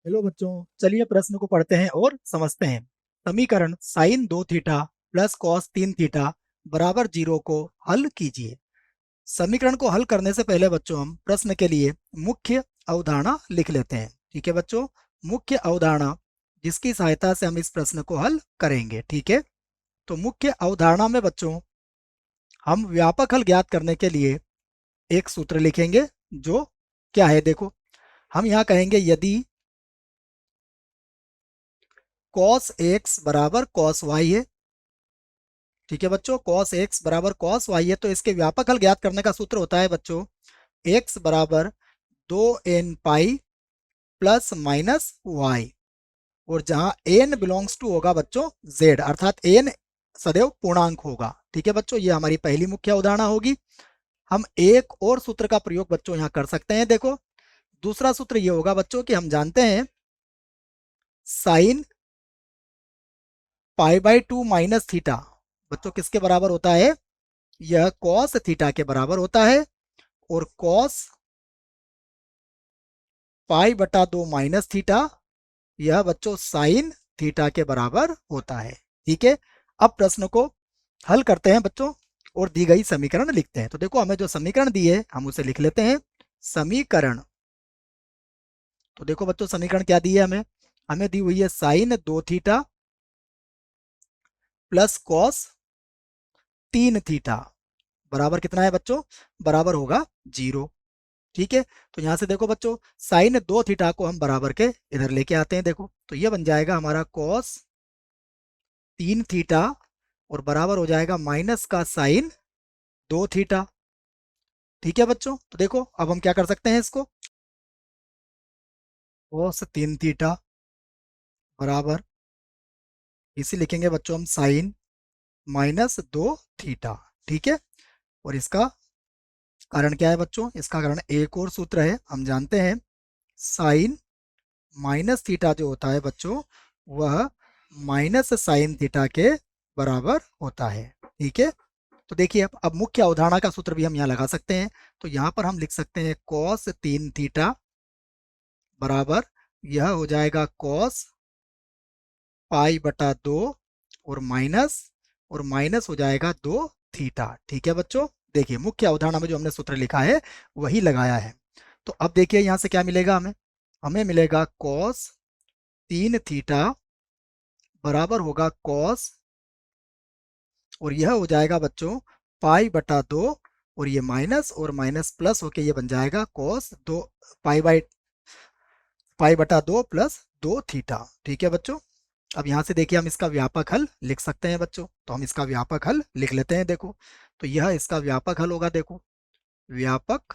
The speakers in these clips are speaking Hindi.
हेलो बच्चों, चलिए प्रश्न को पढ़ते हैं और समझते हैं। समीकरण sine 2 theta plus cos 3 theta बराबर 0 को हल कीजिए। समीकरण को हल करने से पहले बच्चों हम प्रश्न के लिए मुख्य अवधारणा लिख लेते हैं। ठीक है बच्चों, मुख्य अवधारणा जिसकी सहायता से हम इस प्रश्न को हल करेंगे। ठीक है, तो मुख्य अवधारणा में बच्चों हम व्यापक हल ज्ञात करने के लिए एक सूत्र लिखेंगे। जो क्या है देखो, हम यहाँ कहेंगे यदि cos x बराबर cos y है। ठीक है बच्चों, cos x बराबर cos y है तो इसके व्यापक हल ज्ञात करने का सूत्र होता है बच्चों x बराबर 2n pi plus minus Y, और जहां n बिलोंग्स टू होगा बच्चों z, अर्थात n सदैव पूर्णांक होगा। ठीक है बच्चों, ये हमारी पहली मुख्य अवधारणा होगी। हम एक और सूत्र का प्रयोग बच्चों यहाँ कर सकते हैं। देखो, दूसरा सूत्र ये होगा बच्चों कि हम जानते हैं sine pi by 2 minus theta बच्चों किसके बराबर होता है, यह cos थीटा के बराबर होता है, और cos पाई बटा 2 माइनस थीटा यह बच्चों साइन थीटा के बराबर होता है। ठीक है, अब प्रश्न को हल करते हैं बच्चों और दी गई समीकरण लिखते हैं। तो देखो, हमें जो समीकरण दी है हम उसे लिख लेते हैं। समीकरण, तो देखो बच्चों समीकरण क्या दी है हमें, हमें दी हुई है sine 2 theta plus cos 3 theta बराबर कितना है बच्चों, बराबर होगा 0। ठीक है, तो यहां से देखो बच्चों साइन 2 थीटा को हम बराबर के इधर लेके आते हैं। देखो, तो ये बन जाएगा हमारा कॉस 3 थीटा और बराबर हो जाएगा माइनस का साइन 2 थीटा। ठीक है बच्चों, तो देखो अब हम क्या कर सकते हैं, इसको कॉस 3 थीटा बराबर इसे लिखेंगे बच्चों हम साइन माइनस 2 थीटा। ठीक है, और इसका कारण क्या है बच्चों, इसका कारण एक और सूत्र है। हम जानते हैं साइन माइनस थीटा जो होता है बच्चों वह माइनस साइन थीटा के बराबर होता है। ठीक है, तो देखिए अब मुख्य अवधारणा का सूत्र भी हम यहाँ लगा सकते हैं। तो यहाँ पर हम लिख सकते हैं कॉस 3 थीटा बराबर यह हो जाएगा कॉस पाई बटा 2 और माइनस हो जाएगा 2 थीटा। ठीक है बच्चों, देखिए मुख्य अवधारणा में जो हमने सूत्र लिखा है वही लगाया है। तो अब देखिए यहाँ से क्या मिलेगा हमें, हमें मिलेगा कॉस 3 थीटा बराबर होगा कॉस, और यह हो जाएगा बच्चों पाई बटा 2, और ये माइनस और माइनस प्लस होके ये बन जाएगा कॉस 2 पाई बटा 2 प्लस 2 थीटा। ठीक है बच्चों, अब यहाँ से देखिए हम इसका व्यापक हल लिख सकते हैं बच्चों। तो हम इसका व्यापक हल लिख लेते हैं। देखो, तो यह इसका व्यापक हल होगा। देखो, व्यापक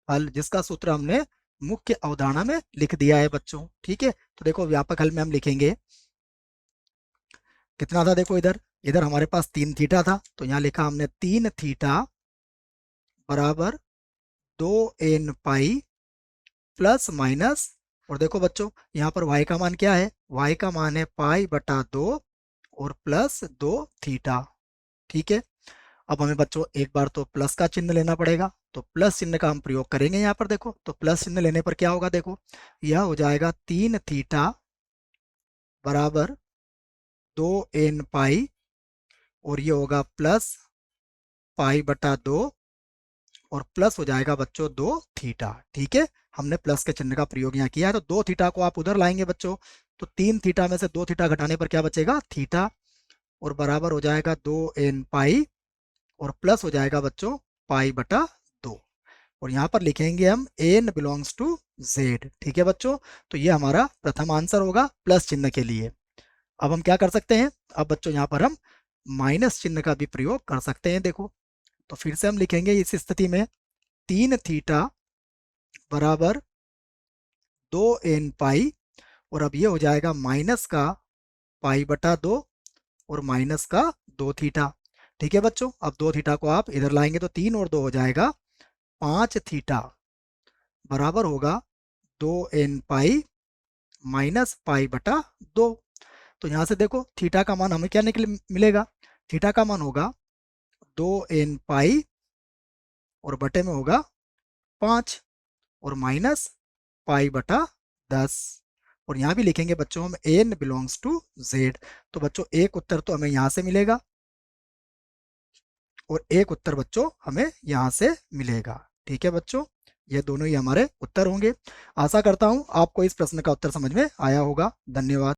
हल जिसका सूत्र हमने मुख्य अवधारणा में लिख दिया है बच्चों। ठीक है, तो देखो व्यापक हल में हम लिखेंगे कितना था, देखो इधर इधर हमारे पास 3 थीटा था, तो यहाँ लिखा हमने 3 थीटा बराबर 2n पाई प्लस माइनस, और देखो बच्चों यहाँ पर y का मान क्या है, y का मान है पाई बटा 2 और प्लस 2 थीटा। ठीक है, अब हमें बच्चों एक बार तो प्लस का चिन्ह लेना पड़ेगा, तो प्लस चिन्ह का हम प्रयोग करेंगे यहाँ पर। देखो, तो प्लस चिन्ह लेने पर क्या होगा, देखो यह हो जाएगा 3 थीटा बराबर 2n पाई, और ये होगा प्लस पाई बटा 2 और प्लस हो जाएगा बच्चों 2 थीटा। ठीक है, हमने प्लस के चिन्ह का प्रयोग यहाँ किया है, तो 2 थीटा को आप उधर लाएंगे बच्चों, तो 3 थीटा में से 2 थीटा घटाने पर क्या बचेगा, थीटा, और बराबर हो जाएगा 2n पाई, और प्लस हो जाएगा बच्चों पाई बटा 2, और यहाँ पर लिखेंगे हम n बिलोंग्स टू z। ठीक है बच्चों, तो ये हमारा प्रथम आंसर होगा प्लस चिन्ह के लिए। अब हम क्या कर सकते हैं, अब बच्चों यहाँ पर हम माइनस चिन्ह का भी प्रयोग कर सकते हैं। देखो, तो फिर से हम लिखेंगे इस स्थिति में 3 थीटा बराबर 2n पाई, और अब ये हो जाएगा माइनस का पाई बटा 2 और माइनस का 2 थीटा। ठीक है बच्चों, अब 2 थीटा को आप इधर लाएंगे तो 3 और 2 हो जाएगा 5 थीटा बराबर होगा 2n पाई माइनस पाई बटा 2। तो यहाँ से देखो थीटा का मान हमें क्या मिलेगा, थीटा का मान होगा 2n पाई और बटे में होगा 5 और माइनस पाई बटा 10। और यहाँ भी लिखेंगे बच्चों हम n बिलोंग्स टू z। तो बच्चों एक उत्तर तो हमें यहाँ से मिलेगा और एक उत्तर बच्चों हमें यहाँ से मिलेगा। ठीक है बच्चों, ये दोनों ही हमारे उत्तर होंगे। आशा करता हूँ आपको इस प्रश्न का उत्तर समझ में आया होगा। धन्यवाद।